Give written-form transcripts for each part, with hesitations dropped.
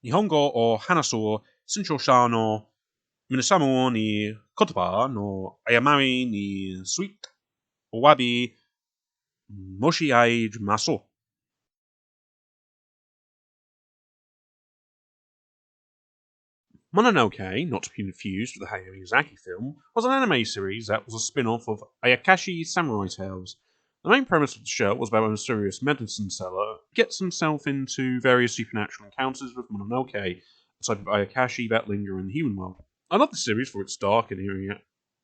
Nihongo o hanasu o Shinsho no Minasamu wo ni kotoba no ayamari ni suite owabi moshi masu. Mononoke, not to be confused with the Hayao Miyazaki film, was an anime series that was a spin-off of Ayakashi Samurai Tales. The main premise of the show was about a mysterious medicine seller gets himself into various supernatural encounters with Mononoke, a type of Ayakashi that linger in the human world. I love the series for its dark and eerie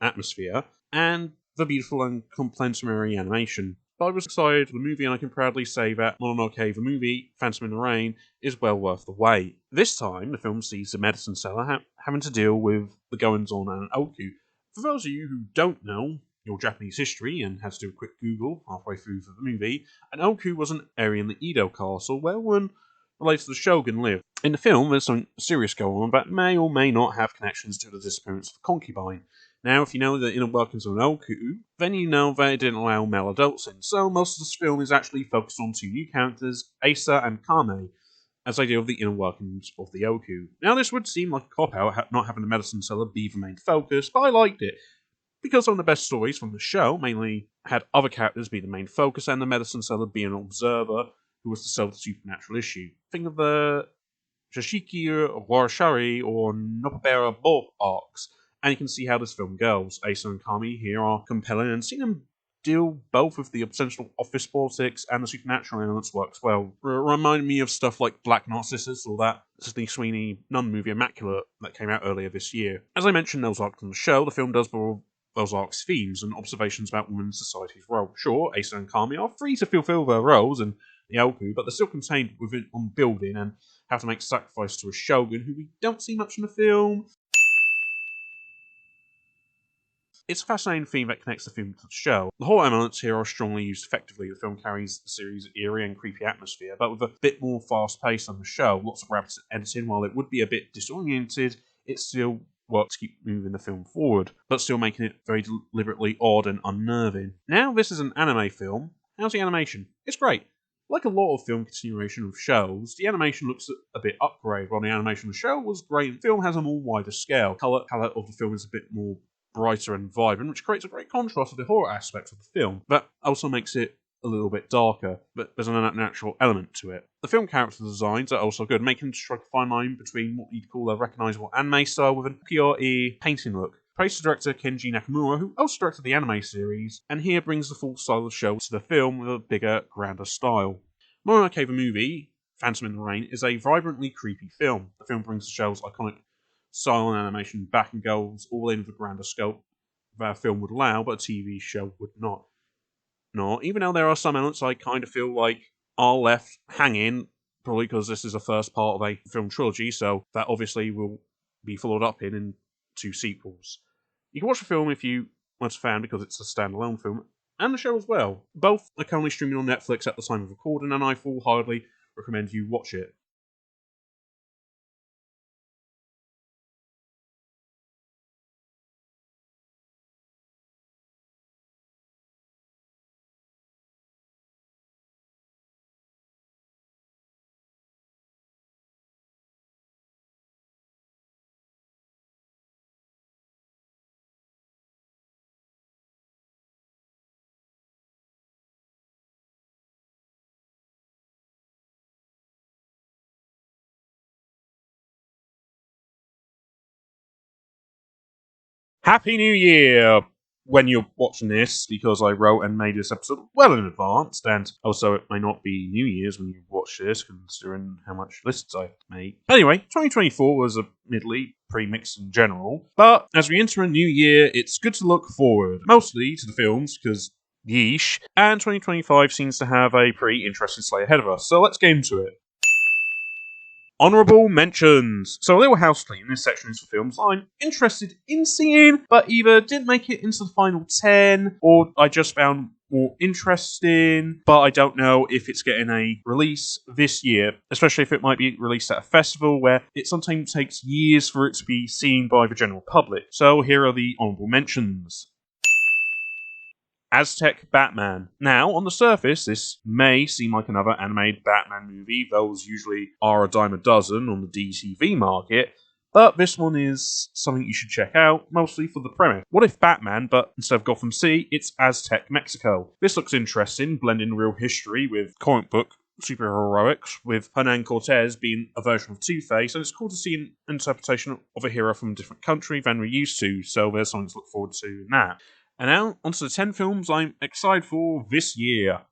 atmosphere and the beautiful and complementary animation. But I was excited for the movie, and I can proudly say that Mononoke, the movie, Phantom in the Rain, is well worth the wait. This time, the film sees the medicine seller having to deal with the goings-on and an oku. For those of you who don't know your Japanese history and had to do a quick Google halfway through the movie, an oku was an area in the Edo castle where one related to the shogun lived. In the film, there's some serious going on that may or may not have connections to the disappearance of the concubine. Now, if you know the inner workings of an oku, then you know that it didn't allow male adults in, so most of this film is actually focused on two new characters, Asa and Kame, as they deal with the inner workings of the oku. Now, this would seem like a cop-out, not having the medicine seller be the main focus, but I liked it, because some of the best stories from the show mainly had other characters be the main focus and the medicine seller be an observer who was to solve the supernatural issue. Think of the Shashiki Warashari or Nopabera Bo arcs, and you can see how this film goes. Asa and Kami here are compelling, and seeing them deal both with the essential office politics and the supernatural elements works well. Remind me of stuff like Black Narcissus or that Sydney Sweeney nun movie Immaculate that came out earlier this year. As I mentioned those arcs on the show, the film does borrow those arcs' themes and observations about women's society's role. Sure, Asa and Kami are free to fulfill their roles in the oku, but they're still contained within on building and have to make sacrifice to a shogun who we don't see much in the film. It's a fascinating theme that connects the film to the show. The horror elements here are strongly used effectively. The film carries the series' eerie and creepy atmosphere, but with a bit more fast pace than the show. Lots of rapid editing. While it would be a bit disoriented, it still works to keep moving the film forward, but still making it very deliberately odd and unnerving. Now, this is an anime film. How's the animation? It's great. Like a lot of film continuation of shows, the animation looks a bit upgraded. While the animation of the show was great, the film has a more wider scale. Colour palette of the film is a bit more brighter and vibrant, which creates a great contrast with the horror aspect of the film. That also makes it a little bit darker, but there's an unnatural element to it. The film character designs are also good, making it strike a fine line between what you'd call a recognisable anime style with an ukiyo-e painting look. Praise to director Kenji Nakamura, who also directed the anime series, and here brings the full style of the show to the film with a bigger, grander style. Mononoke the movie, Phantom in the Rain, is a vibrantly creepy film. The film brings the show's iconic style and animation back and goes all in with the grander scope that a film would allow, but a TV show would not. Nor, even though there are some elements I kind of feel like are left hanging, probably because this is the first part of a film trilogy, so that obviously will be followed up in two sequels. You can watch the film if you want a fan because it's a standalone film, and the show as well. Both are currently streaming on Netflix at the time of recording, and I full-heartedly recommend you watch it. Happy New Year! When you're watching this, because I wrote and made this episode well in advance, and also it may not be New Year's when you watch this, considering how much lists I made. Anyway, 2024 was admittedly pretty mixed in general, but as we enter a new year, it's good to look forward, mostly to the films, because yeesh, and 2025 seems to have a pretty interesting slate ahead of us, so let's get into it. Honourable mentions. So a little house clean. This section is for films I'm interested in seeing, but either didn't make it into the final 10, or I just found more interesting, but I don't know if it's getting a release this year, especially if it might be released at a festival where it sometimes takes years for it to be seen by the general public. So here are the honourable mentions. Aztec Batman. Now, on the surface, this may seem like another animated Batman movie. Those usually are a dime a dozen on the DTV market, but this one is something you should check out, mostly for the premise. What if Batman, but instead of Gotham City, it's Aztec Mexico? This looks interesting, blending real history with comic book superhero heroics, with Hernan Cortez being a version of Two-Face, and it's cool to see an interpretation of a hero from a different country than we're used to, so there's something to look forward to in that. And now, onto the 10 films I'm excited for this year.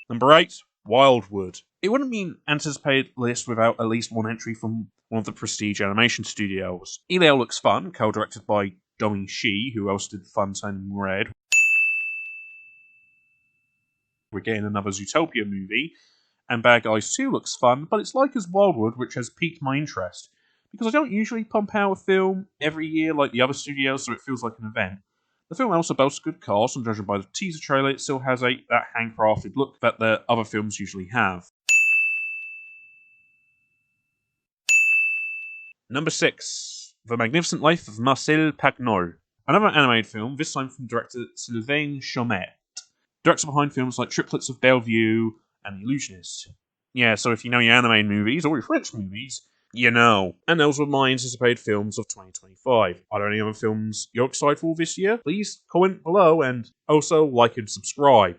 Number 8, Wildwood. It wouldn't be an anticipated list without at least one entry from one of the prestige animation studios. Elio looks fun, co-directed by Domi Shi, who else did Fun Turning Red. We're getting another Zootopia movie, and Bad Guys 2 looks fun, but it's like as Wildwood, which has piqued my interest, because I don't usually pump out a film every year like the other studios, so it feels like an event. The film also boasts a good cast, and judging by the teaser trailer, it still has that handcrafted look that the other films usually have. Number 6, The Magnificent Life of Marcel Pagnol. Another animated film, this time from director Sylvain Chomet, director behind films like Triplets of Bellevue and The Illusionist. Yeah, so if you know your anime movies or your French movies, you know. And those were my anticipated films of 2025. Are there any other films you're excited for this year? Please comment below and also like and subscribe.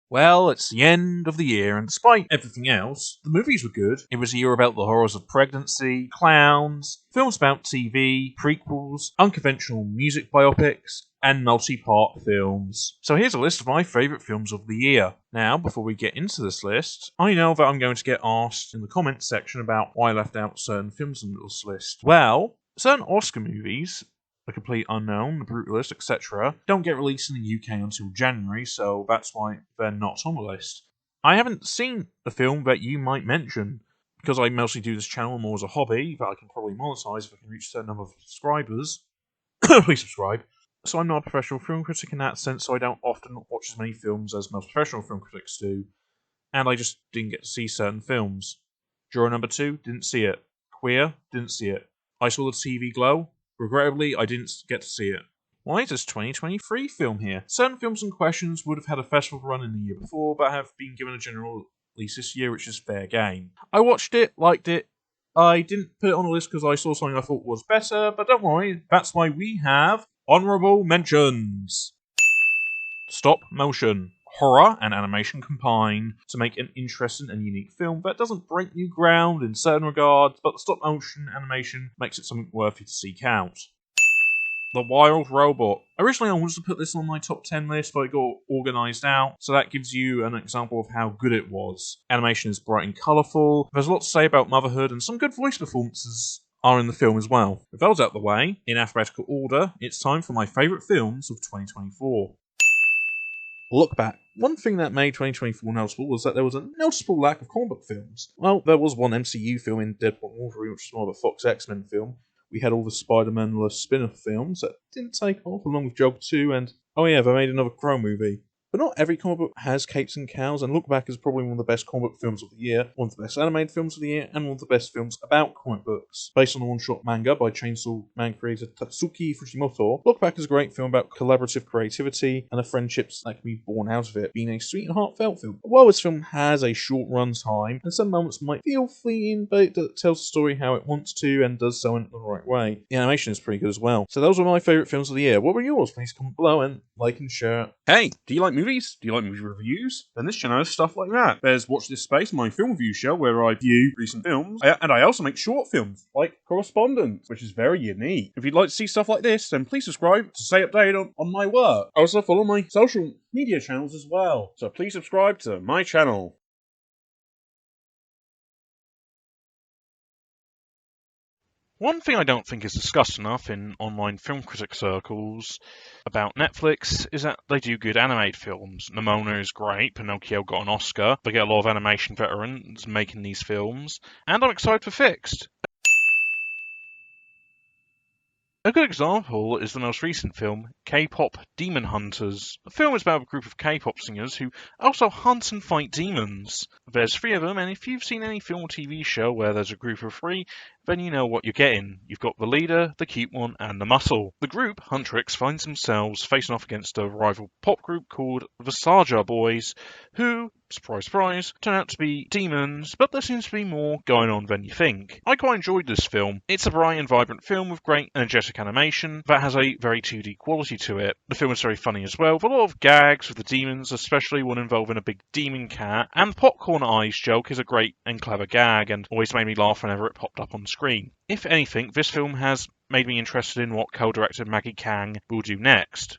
Well, it's the end of the year, and despite everything else, the movies were good. It was a year about the horrors of pregnancy, clowns, films about TV, prequels, unconventional music biopics, and multi-part films. So here's a list of my favourite films of the year. Now, before we get into this list, I know that I'm going to get asked in the comments section about why I left out certain films on this list. Well, certain Oscar movies, The Complete Unknown, The Brutalist, etc., don't get released in the UK until January, so that's why they're not on the list. I haven't seen the film that you might mention, because I mostly do this channel more as a hobby, that I can probably monetize if I can reach a certain number of subscribers. Please subscribe. So I'm not a professional film critic in that sense, so I don't often watch as many films as most professional film critics do, and I just didn't get to see certain films. Juror number 2, didn't see it. Queer, didn't see it. I saw the TV Glow. Regrettably, I didn't get to see it. Why is this 2023 film here? Certain films and questions would have had a festival run in the year before, but have been given a general release this year, which is fair game. I watched it, liked it. I didn't put it on the list because I saw something I thought was better, but don't worry, that's why we have honourable mentions. Stop motion. Horror and animation combine to make an interesting and unique film that doesn't break new ground in certain regards, but the stop motion animation makes it something worthy to seek out. The Wild Robot. Originally I wanted to put this on my top 10 list, but it got organised out, so that gives you an example of how good it was. Animation is bright and colourful, there's a lot to say about motherhood, and some good voice performances are in the film as well. With those out of the way, in alphabetical order, it's time for my favourite films of 2024. Look back. One thing that made 2024 noticeable was that there was a noticeable lack of comic book films. Well, there was one MCU film in Deadpool and Wolverine, which was more of a Fox X-Men film. We had all the Spider-Man spin-off films that didn't take off, along with Joker 2, and oh yeah, they made another Crow movie. But not every comic book has capes and cows, and Look Back is probably one of the best comic book films of the year, one of the best animated films of the year, and one of the best films about comic books. Based on a one-shot manga by Chainsaw Man creator Tatsuki Fujimoto, Look Back is a great film about collaborative creativity and the friendships that can be born out of it, being a sweet and heartfelt film. While this film has a short run time, and some moments might feel fleeting, but it tells the story how it wants to, and does so in the right way. The animation is pretty good as well. So those were my favourite films of the year. What were yours? Please comment below and like and share. Hey, do you like movies? Do you like movie reviews? Then this channel has stuff like that. There's Watch This Space, my film review show, where I view recent films, and I also make short films, like Correspondence, which is very unique. If you'd like to see stuff like this, then please subscribe to stay updated on my work. I also follow my social media channels as well, so please subscribe to my channel. One thing I don't think is discussed enough in online film critic circles about Netflix is that they do good animated films. Nimona is great, Pinocchio got an Oscar, they get a lot of animation veterans making these films, and I'm excited for Fixed. A good example is the most recent film, K-pop Demon Hunters. The film is about a group of K-pop singers who also hunt and fight demons. There's 3 of them, and if you've seen any film or TV show where there's a group of 3, then you know what you're getting. You've got the leader, the cute one, and the muscle. The group, Huntrix, finds themselves facing off against a rival pop group called the Saja Boys, who, surprise, surprise, turn out to be demons, but there seems to be more going on than you think. I quite enjoyed this film. It's a bright and vibrant film with great energetic animation that has a very 2D quality to it. The film is very funny as well, with a lot of gags with the demons, especially one involving a big demon cat, and the popcorn eyes joke is a great and clever gag, and always made me laugh whenever it popped up on screen. If anything, this film has made me interested in what co-director Maggie Kang will do next.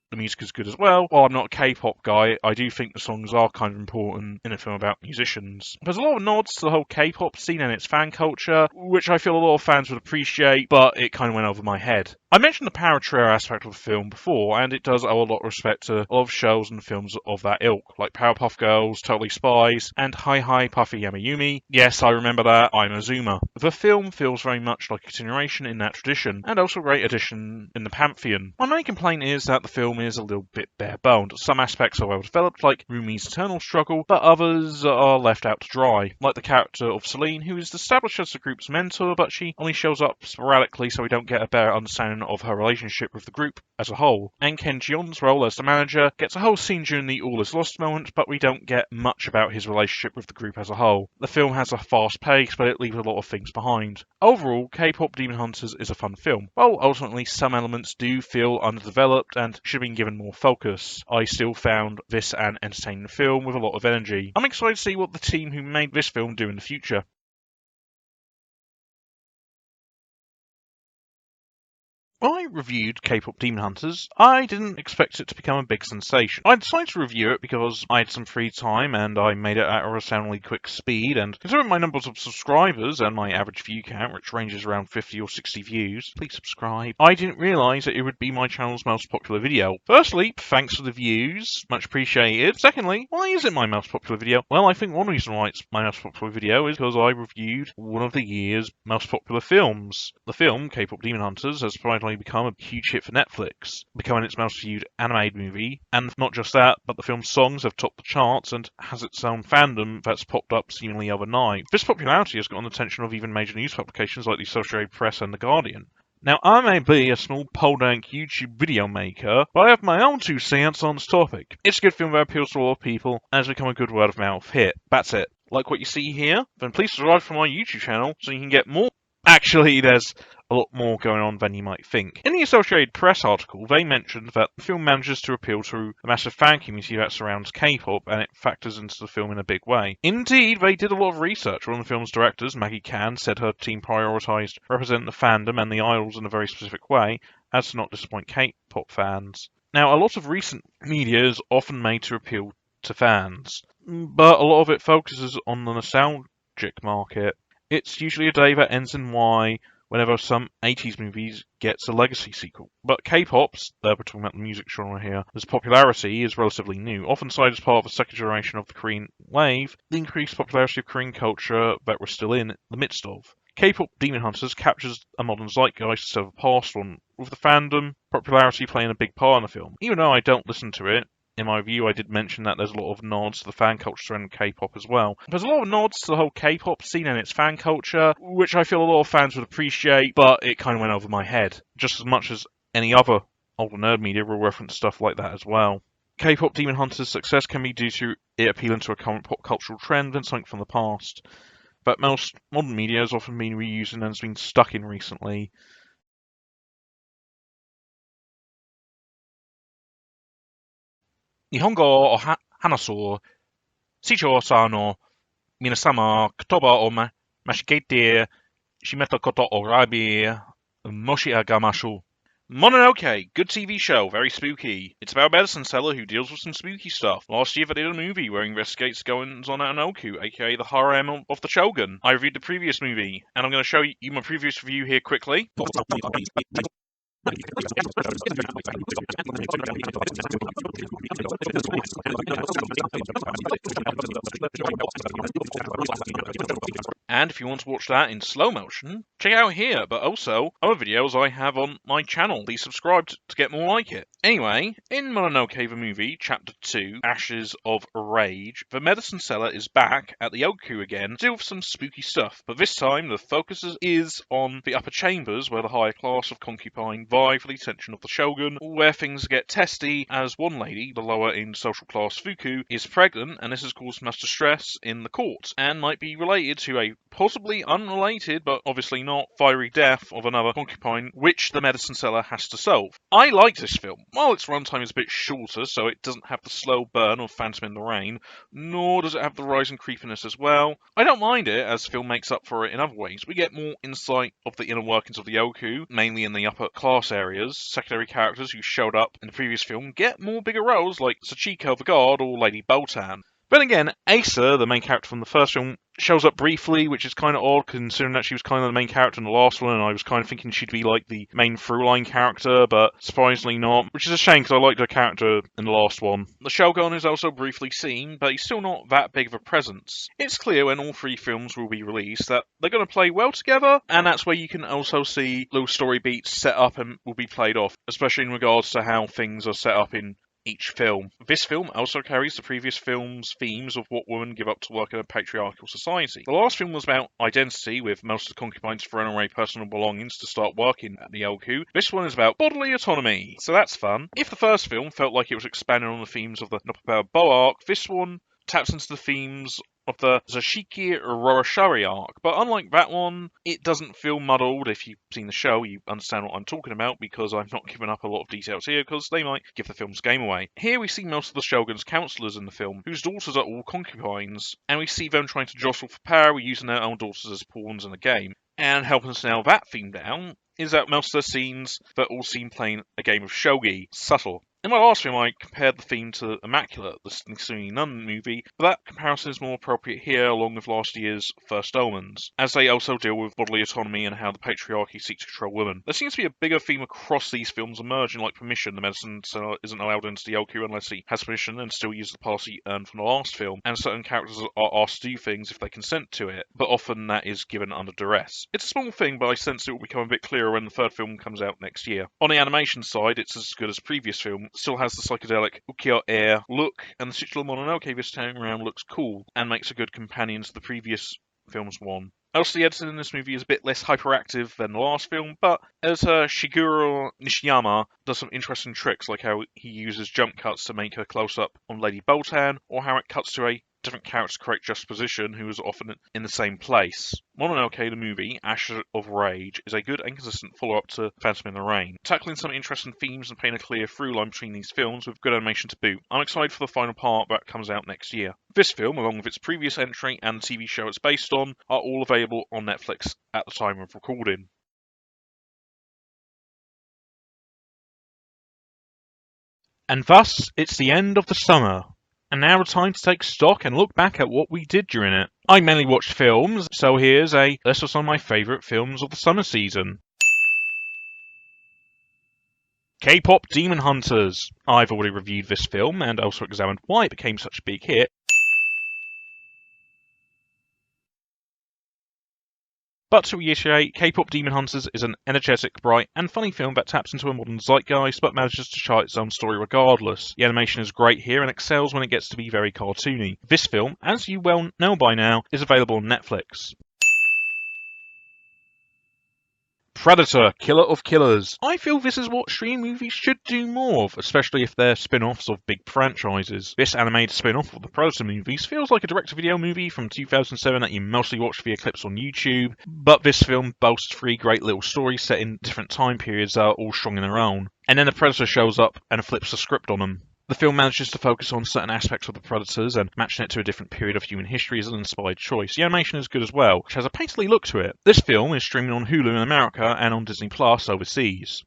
The music is good as well. While I'm not a K-pop guy, I do think the songs are kind of important in a film about musicians. There's a lot of nods to the whole K-pop scene and its fan culture, which I feel a lot of fans would appreciate, but it kind of went over my head. I mentioned the power trio aspect of the film before, and it does owe a lot of respect to a lot of shows and films of that ilk, like Powerpuff Girls, Totally Spies, and Hi Hi Puffy Yamayumi. Yes, I remember that, I'm a Zoomer. The film feels very much like a continuation in that tradition, and also a great addition in the pantheon. My main complaint is that the film is a little bit bare-boned. Some aspects are well developed, like Rumi's internal struggle, but others are left out to dry, like the character of Celine, who is established as the group's mentor, but she only shows up sporadically, so we don't get a better understanding of her relationship with the group as a whole. And Ken Jeon's role as the manager gets a whole scene during the All Is Lost moment, but we don't get much about his relationship with the group as a whole. The film has a fast pace, but it leaves a lot of things behind. Overall, K-pop Demon Hunters is a fun film. While ultimately some elements do feel underdeveloped and should have been given more focus, I still found this an entertaining film with a lot of energy. I'm excited to see what the team who made this film do in the future. When I reviewed K-pop Demon Hunters, I didn't expect it to become a big sensation. I decided to review it because I had some free time and I made it at a resoundingly quick speed, and considering my numbers of subscribers and my average view count, which ranges around 50 or 60 views, please subscribe, I didn't realise that it would be my channel's most popular video. Firstly, thanks for the views, much appreciated. Secondly, why is it my most popular video? Well, I think one reason why it's my most popular video is because I reviewed one of the year's most popular films. The film, K-pop Demon Hunters, has provided become a huge hit for Netflix, becoming its most viewed animated movie, and not just that, but the film's songs have topped the charts and has its own fandom that's popped up seemingly overnight. This popularity has gotten the attention of even major news publications like the Associated Press and The Guardian. Now, I may be a small podunk YouTube video maker, but I have my own 2 cents on this topic. It's a good film that appeals to a lot of people and has become a good word of mouth hit. That's it. Like what you see here? Then please subscribe to my YouTube channel so you can get more. Actually, there's a lot more going on than you might think. In the Associated Press article, they mentioned that the film manages to appeal to the massive fan community that surrounds K-pop, and it factors into the film in a big way. Indeed, they did a lot of research. One of the film's directors, Maggie Kang, said her team prioritised representing the fandom and the idols in a very specific way, as to not disappoint K-pop fans. Now, a lot of recent media is often made to appeal to fans, but a lot of it focuses on the nostalgic market. It's usually a day that ends in Y whenever some 80s movies gets a legacy sequel. But K-pop's, we're talking about the music genre here, its popularity is relatively new, often cited as part of the second generation of the Korean wave, the increased popularity of Korean culture that we're still in the midst of. K-pop Demon Hunters captures a modern zeitgeist instead of a past one, with the fandom popularity playing a big part in the film. Even though I don't listen to it, in my review, I did mention that there's a lot of nods to the fan culture and K-pop as well. There's a lot of nods to the whole K-pop scene and its fan culture, which I feel a lot of fans would appreciate, but it kind of went over my head, just as much as any other older nerd media will reference stuff like that as well. K-pop Demon Hunters' success can be due to it appealing to a current pop cultural trend than something from the past, but most modern media has often been reused and has been stuck in recently. 日本語を話す視聴者の皆様、言葉を間違えてしまったことをお詫び申し上げましょう。Mononoke, good TV show, very spooky. It's about a medicine seller who deals with some spooky stuff. Last year they did a movie where he investigates goings on at Anoku, aka the harem of the Shogun. I reviewed the previous movie, and I'm going to show you my previous review here quickly. And if you want to watch that in slow motion, check it out here, but also other videos I have on my channel. Please subscribe to get more like it. Anyway, in Mononoke the movie, Chapter 2, Ashes of Rage, the medicine seller is back at the Oku again, to deal with some spooky stuff, but this time the focus is on the upper chambers where the higher class of concubine vie for the attention of the shogun, where things get testy as one lady, the lower in social class Fuku, is pregnant, and this has caused much distress in the court, and might be related to a possibly unrelated, but obviously not, fiery death of another concubine, which the medicine seller has to solve. I like this film. While its runtime is a bit shorter, so it doesn't have the slow burn of Phantom in the Rain, nor does it have the rising creepiness as well, I don't mind it, as the film makes up for it in other ways. We get more insight of the inner workings of the Oku, mainly in the upper class areas. Secondary characters who showed up in the previous film get more bigger roles, like Sachiko the Guard or Lady Boltan. But again, Asa, the main character from the first film, shows up briefly, which is kind of odd considering that she was kind of the main character in the last one, and I was kind of thinking she'd be like the main through-line character, but surprisingly not, which is a shame because I liked her character in the last one. The Shogun is also briefly seen, but he's still not that big of a presence. It's clear when all three films will be released that they're going to play well together, and that's where you can also see little story beats set up and will be played off, especially in regards to how things are set up in each film. This film also carries the previous film's themes of what women give up to work in a patriarchal society. The last film was about identity, with most of the concubines throwing away personal belongings to start working at the Oku. This one is about bodily autonomy, so that's fun. If the first film felt like it was expanding on the themes of the Noppapower Bow arc, this one taps into the themes of the Zashiki Roroshari arc, but unlike that one, it doesn't feel muddled. If you've seen the show, you understand what I'm talking about, because I'm not giving up a lot of details here, because they might give the film's game away. Here we see most of the Shogun's counselors in the film, whose daughters are all concubines, and we see them trying to jostle for power, using their own daughters as pawns in a game. And helping us nail that theme down is that most of the scenes that all seem playing a game of shogi, subtle. In my last film, I compared the theme to Immaculate, the Singing Nun movie, but that comparison is more appropriate here, along with last year's First Omens, as they also deal with bodily autonomy and how the patriarchy seeks to control women. There seems to be a bigger theme across these films emerging, like permission. The medicine seller isn't allowed into the Oku unless he has permission and still uses the pass he earned from the last film, and certain characters are asked to do things if they consent to it, but often that is given under duress. It's a small thing, but I sense it will become a bit clearer when the third film comes out next year. On the animation side, it's as good as the previous film. Still has the psychedelic ukiyo-e look, and the titular Mononoke this time around looks cool and makes a good companion to the previous film's one. Also, the editing in this movie is a bit less hyperactive than the last film, but editor Shigeru Nishiyama does some interesting tricks, like how he uses jump cuts to make her close up on Lady Boltan, or how it cuts to a different character's correct juxtaposition who is often in the same place. Mononoke the movie, Ashes of Rage, is a good and consistent follow-up to Phantom in the Rain, tackling some interesting themes and painting a clear through line between these films with good animation to boot. I'm excited for the final part that comes out next year. This film, along with its previous entry and the TV show it's based on, are all available on Netflix at the time of recording. And thus, it's the end of the summer. And now it's time to take stock and look back at what we did during it. I mainly watched films, so here's a list of some of my favourite films of the summer season. K-Pop Demon Hunters. I've already reviewed this film and also examined why it became such a big hit. But to reiterate, K-Pop Demon Hunters is an energetic, bright, and funny film that taps into a modern zeitgeist but manages to chart its own story regardless. The animation is great here and excels when it gets to be very cartoony. This film, as you well know by now, is available on Netflix. Predator, Killer of Killers. I feel this is what streaming movies should do more of, especially if they're spin-offs of big franchises. This animated spin-off of the Predator movies feels like a direct-to-video movie from 2007 that you mostly watch via clips on YouTube, but this film boasts three great little stories set in different time periods that are all strong in their own. And then the Predator shows up and flips the script on them. The film manages to focus on certain aspects of the Predators, and matching it to a different period of human history is an inspired choice. The animation is good as well, which has a painterly look to it. This film is streaming on Hulu in America and on Disney Plus overseas.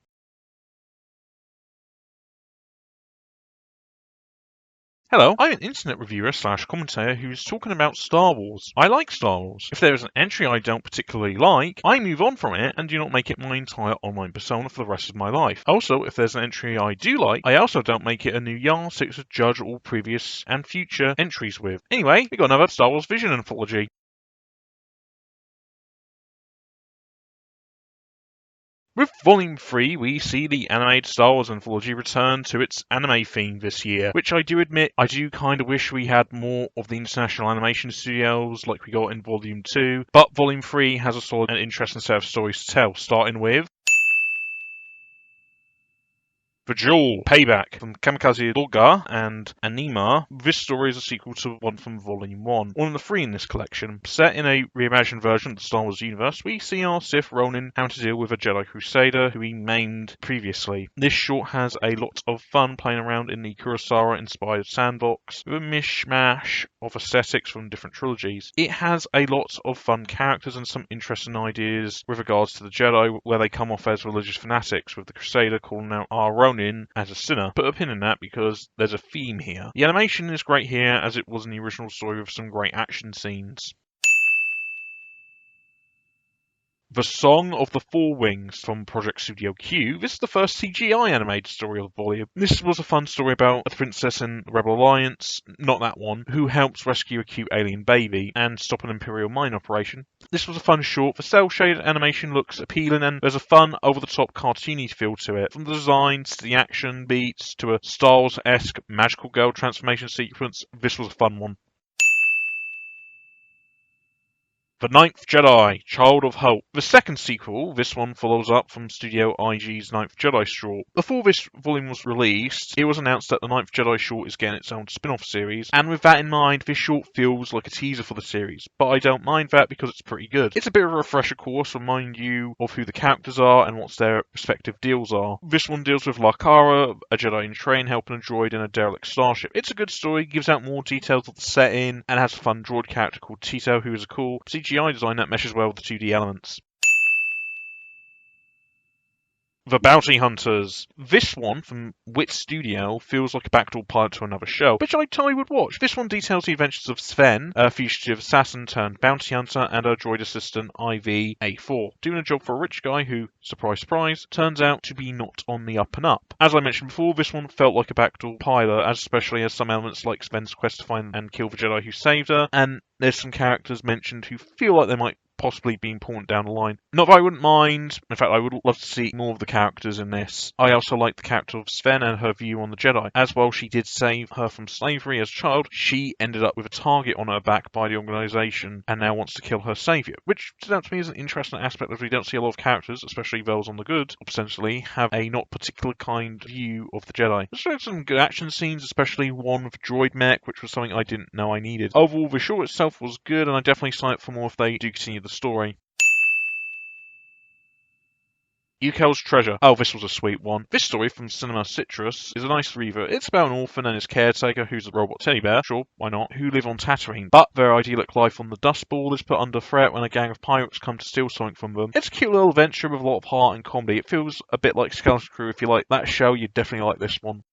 Hello, I'm an internet reviewer / commentator who's talking about Star Wars. I like Star Wars. If there is an entry I don't particularly like, I move on from it and do not make it my entire online persona for the rest of my life. Also, if there's an entry I do like, I also don't make it a new yardstick to judge all previous and future entries with. Anyway, we got another Star Wars Vision anthology. With Volume 3, we see the animated Star Wars anthology return to its anime theme this year, which I do admit I do kind of wish we had more of the international animation studios like we got in Volume 2, but Volume 3 has a solid and interesting set of stories to tell, starting with The Duel, Payback from Kamikaze Doga and Anima. This story is a sequel to one from Volume 1, one of the three in this collection. Set in a reimagined version of the Star Wars universe, we see our Sith Ronin having to deal with a Jedi Crusader who he maimed previously. This short has a lot of fun playing around in the Kurosawa-inspired sandbox, with a mishmash of aesthetics from different trilogies. It has a lot of fun characters and some interesting ideas with regards to the Jedi, where they come off as religious fanatics, with the Crusader calling out our Ronin as a sinner. Put a pin in that because there's a theme here. The animation is great here, as it was in the original story with some great action scenes. The Song of the Four Wings from Project Studio Q. This is the first CGI animated story of the volume. This was a fun story about a princess in the Rebel Alliance, not that one, who helps rescue a cute alien baby and stop an Imperial mine operation. This was a fun short. The cel-shaded animation looks appealing and there's a fun, over-the-top cartoony feel to it. From the designs to the action beats to a Star Wars-esque magical girl transformation sequence, this was a fun one. The Ninth Jedi, Child of Hope. The second sequel, this one follows up from Studio IG's Ninth Jedi short. Before this volume was released, it was announced that the Ninth Jedi short is getting its own spin-off series, and with that in mind, this short feels like a teaser for the series, but I don't mind that because it's pretty good. It's a bit of a refresher course, remind you of who the characters are and what their respective deals are. This one deals with Lakara, a Jedi in train helping a droid in a derelict starship. It's a good story, gives out more details of the setting, and has a fun droid character called Tito, who is a cool CGI design that meshes well with the 2D elements. The Bounty Hunters. This one from Wit Studio feels like a backdoor pilot to another show, which I totally would watch. This one details the adventures of Sven, a fugitive assassin turned bounty hunter, and her droid assistant IV-A4, doing a job for a rich guy who, surprise surprise, turns out to be not on the up and up. As I mentioned before, this one felt like a backdoor pilot, especially as some elements like Sven's quest to find and kill the Jedi who saved her, and there's some characters mentioned who feel like they might possibly be important down the line. Not that I wouldn't mind. In fact, I would love to see more of the characters in this. I also like the character of Sven and her view on the Jedi. As well, she did save her from slavery as a child. She ended up with a target on her back by the organisation and now wants to kill her saviour, which stood out to me as an interesting aspect, as we don't see a lot of characters, especially those on the good, ostensibly, have a not particular kind view of the Jedi. There's some good action scenes, especially one with droid mech, which was something I didn't know I needed. Overall, the short itself was good, and I definitely sign up for more if they do continue the story. Yukel's Treasure. Oh, this was a sweet one. This story from Cinema Citrus is a nice reader. It's about an orphan and his caretaker, who's a robot teddy bear, sure, why not, who live on Tatooine. But their idyllic life on the Dust Bowl is put under threat when a gang of pirates come to steal something from them. It's a cute little adventure with a lot of heart and comedy. It feels a bit like Skeleton Crew. If you like that show, you'd definitely like this one.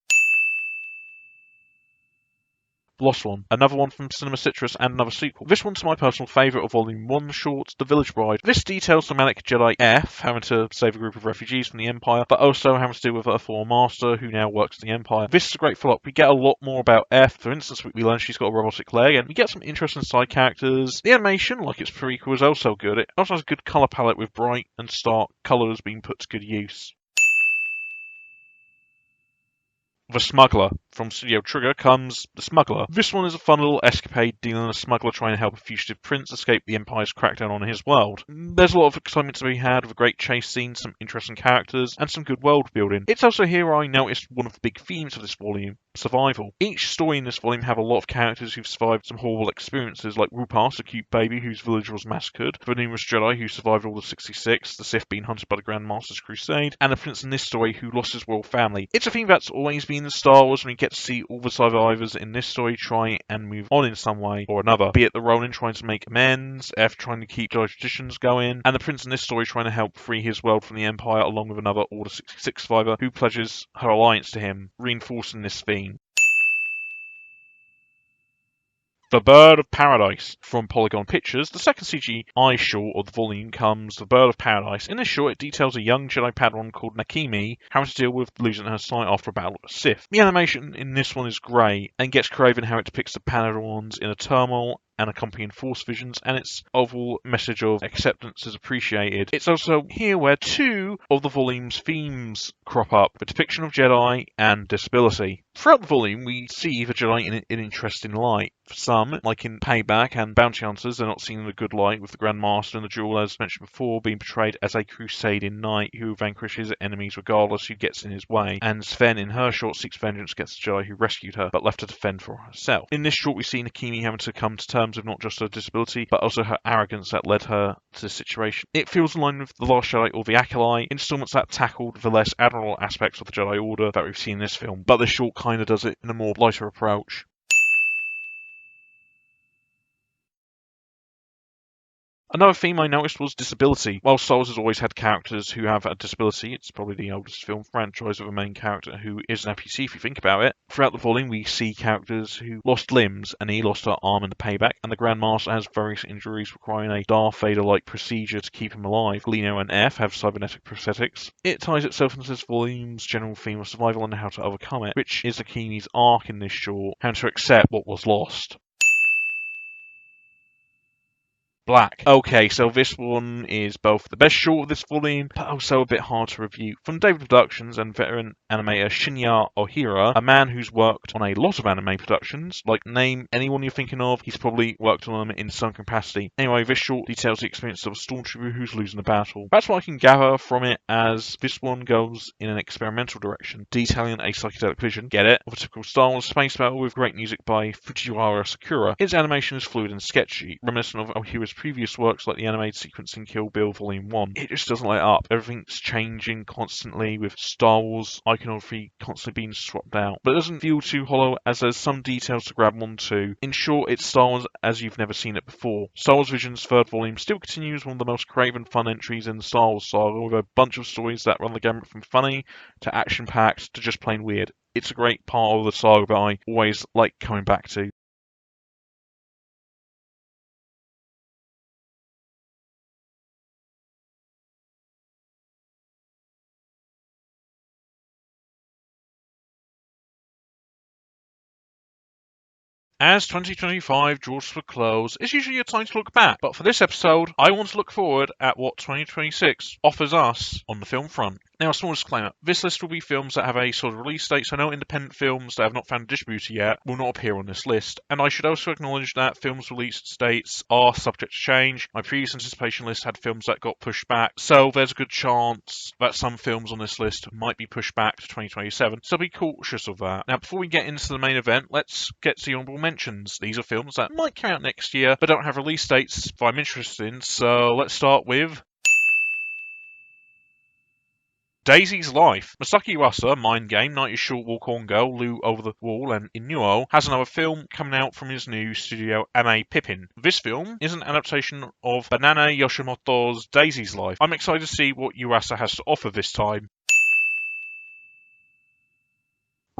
Lost One, another one from Cinema Citrus and another sequel. This one's my personal favourite of Volume 1 short, The Village Bride. This details the manic Jedi F having to save a group of refugees from the Empire, but also having to deal with a former master who now works for the Empire. This is a great follow-up. We get a lot more about F. For instance, we learn she's got a robotic leg, and we get some interesting side characters. The animation, like its prequel, is also good. It also has a good colour palette with bright and stark colours being put to good use. The Smuggler. From Studio Trigger comes The Smuggler. This one is a fun little escapade dealing with a smuggler trying to help a fugitive prince escape the Empire's crackdown on his world. There's a lot of excitement to be had with a great chase scene, some interesting characters, and some good world building. It's also here I noticed one of the big themes of this volume, survival. Each story in this volume have a lot of characters who've survived some horrible experiences, like Rupas, a cute baby whose village was massacred, the numerous Jedi who survived all the 66, the Sith being hunted by the Grand Master's crusade, and the prince in this story who lost his royal family. It's a theme that's always been in Star Wars, and we get to see all the survivors in this story try and move on in some way or another, be it the Ronin trying to make amends, F trying to keep Jedi traditions going, and the prince in this story trying to help free his world from the Empire along with another Order 66 survivor who pledges her alliance to him, reinforcing this theme. The Bird of Paradise. From Polygon Pictures, the second CGI short of the volume comes The Bird of Paradise. In this short, it details a young Jedi Padawan called Nakimi having to deal with losing her sight after a battle with the Sith. The animation in this one is great and gets creative in how it depicts the Padawans in a turmoil and accompanying Force visions, and its overall message of acceptance is appreciated. It's also here where two of the volume's themes crop up: the depiction of Jedi and disability. Throughout the volume, we see the Jedi in an interesting light. For some, like in Payback and Bounty Hunters, they're not seen in a good light, with the Grand Master in the duel, as mentioned before, being portrayed as a crusading knight who vanquishes enemies regardless who gets in his way, and Sven in her short seeks vengeance against the Jedi who rescued her, but left her to fend for herself. In this short, we see Nakimi having to come to terms with not just her disability, but also her arrogance that led her to this situation. It feels in line with The Last Jedi or The Acolyte, installments that tackled the less admirable aspects of the Jedi Order that we've seen in this film, but this short kinda does it in a more lighter approach. Another theme I noticed was disability. While Star Wars has always had characters who have a disability, it's probably the oldest film franchise with a main character who is an NPC if you think about it. Throughout the volume, we see characters who lost limbs, and he lost her arm in the Payback, and the Grand Master has various injuries requiring a Darth Vader-like procedure to keep him alive. Lino and F have cybernetic prosthetics. It ties itself into this volume's general theme of survival and how to overcome it, which is Akimi's arc in this short, how to accept what was lost. Black. Okay, so this one is both the best short of this volume, but also a bit hard to review. From David Productions and veteran animator Shinya Ohira, a man who's worked on a lot of anime productions, like name anyone you're thinking of, he's probably worked on them in some capacity. Anyway, this short details the experience of a stormtrooper who's losing the battle. That's what I can gather from it, as this one goes in an experimental direction, detailing a psychedelic vision, get it, of a typical Star Wars space battle with great music by Fujiwara Sakura. Its animation is fluid and sketchy, reminiscent of Ohira's previous works like the animated sequence in Kill Bill Volume 1. It just doesn't let up. Everything's changing constantly, with Star Wars iconography constantly being swapped out. But it doesn't feel too hollow, as there's some details to grab onto. In short, it's Star Wars as you've never seen it before. Star Wars Vision's third volume still continues one of the most crave and fun entries in the Star Wars saga, with a bunch of stories that run the gamut from funny to action-packed to just plain weird. It's a great part of the saga that I always like coming back to. As 2025 draws to a close, it's usually a time to look back, but for this episode, I want to look forward at what 2026 offers us on the film front. Now, a small disclaimer, this list will be films that have a solid release date, so no independent films that have not found a distributor yet will not appear on this list. And I should also acknowledge that films' release dates are subject to change. My previous anticipation list had films that got pushed back, so there's a good chance that some films on this list might be pushed back to 2027, so be cautious of that. Now, before we get into the main event, let's get to the honourable mentions. These are films that might come out next year, but don't have release dates that I'm interested in, so let's start with Daisy's Life. Masaki Yuasa, Mind Game, Night is Short, Walk On Girl, Lou Over the Wall, and Inuo has another film coming out from his new studio Ame Pippin. This film is an adaptation of Banana Yoshimoto's Daisy's Life. I'm excited to see what Yuasa has to offer this time.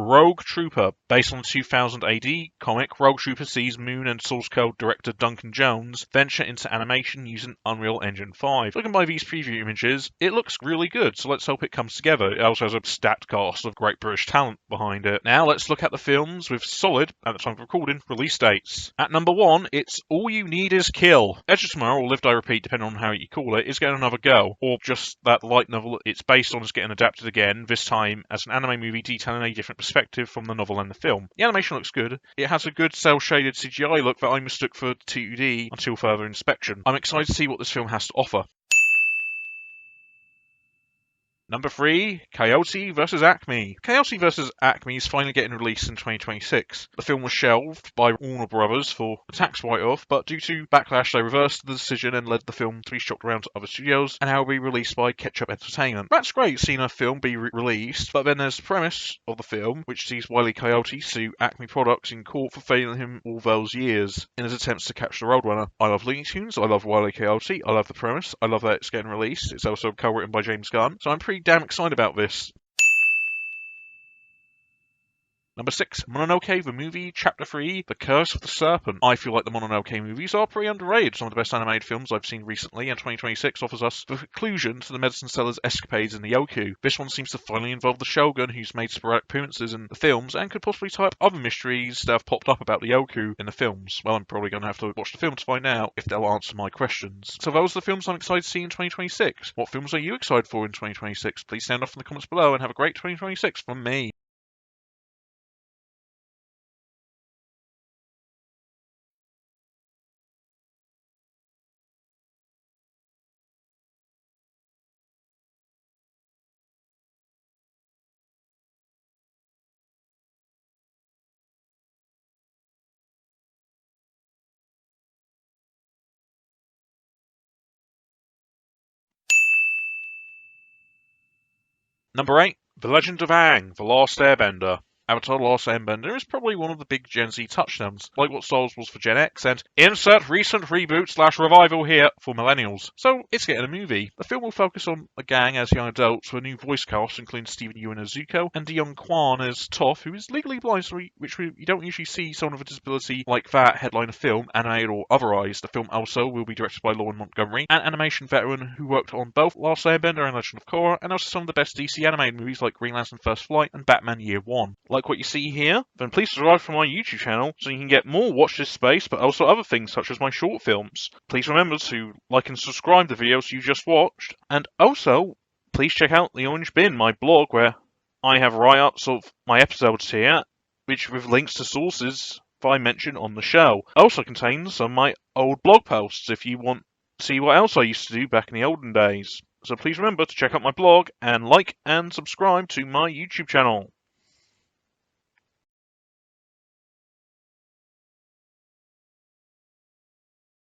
Rogue Trooper. Based on the 2000 AD comic, Rogue Trooper sees Moon and Source Code director Duncan Jones venture into animation using Unreal Engine 5. Looking by these preview images, it looks really good, so let's hope it comes together. It also has a stacked cast of great British talent behind it. Now let's look at the films with solid, at the time of recording, release dates. At number 1, it's All You Need Is Kill. Edge of Tomorrow, or Live Die Repeat, depending on how you call it, is getting another go, or just that light novel it's based on is getting adapted again, this time as an anime movie detailing a different perspective from the novel and the film. The animation looks good. It has a good cel-shaded CGI look that I mistook for 2D until further inspection. I'm excited to see what this film has to offer. Number 3, Coyote vs. Acme. Coyote vs. Acme is finally getting released in 2026. The film was shelved by Warner Brothers for a tax write-off, but due to backlash they reversed the decision and led the film to be shopped around to other studios and now will be released by Ketchup Entertainment. That's great seeing a film be released, but then there's the premise of the film, which sees Wile E. Coyote sue Acme Products in court for failing him all those years in his attempts to catch the Roadrunner. I love Looney Tunes, I love Wile E. Coyote, I love the premise, I love that it's getting released. It's also co-written by James Gunn, so I'm pretty damn excited about this. Number 6, Mononoke the movie, Chapter 3, The Curse of the Serpent. I feel like the Mononoke movies are pretty underrated. Some of the best animated films I've seen recently, and 2026 offers us the conclusion to the medicine seller's escapades in the Yoku. This one seems to finally involve the Shogun, who's made sporadic appearances in the films, and could possibly tie up other mysteries that have popped up about the Yoku in the films. Well, I'm probably going to have to watch the film to find out if they'll answer my questions. So those are the films I'm excited to see in 2026. What films are you excited for in 2026? Please sound off in the comments below, and have a great 2026 from me. Number 8, The Legend of Aang, The Last Airbender. Avatar: The Last Airbender is probably one of the big Gen Z touchdowns, like what Star Wars was for Gen X, and insert recent reboot/revival here for millennials. So it's getting a movie. The film will focus on a gang as young adults with a new voice cast, including Stephen Ewan as Zuko and DeYoung Kwan as Toph, who is legally blind, so you don't usually see someone with a disability like that headline a film, animated or otherwise. The film also will be directed by Lauren Montgomery, an animation veteran who worked on both Last Airbender and Legend of Korra, and also some of the best DC animated movies like Green Lantern First Flight and Batman Year One. Like what you see here? Then please subscribe to my YouTube channel so you can get more Watch This Space, but also other things such as my short films. Please remember to like and subscribe to the videos you just watched, and also please check out the Orange Bin, my blog, where I have write-ups of my episodes here, which with links to sources that I mention on the show. Also contains some of my old blog posts if you want to see what else I used to do back in the olden days. So please remember to check out my blog and like and subscribe to my YouTube channel.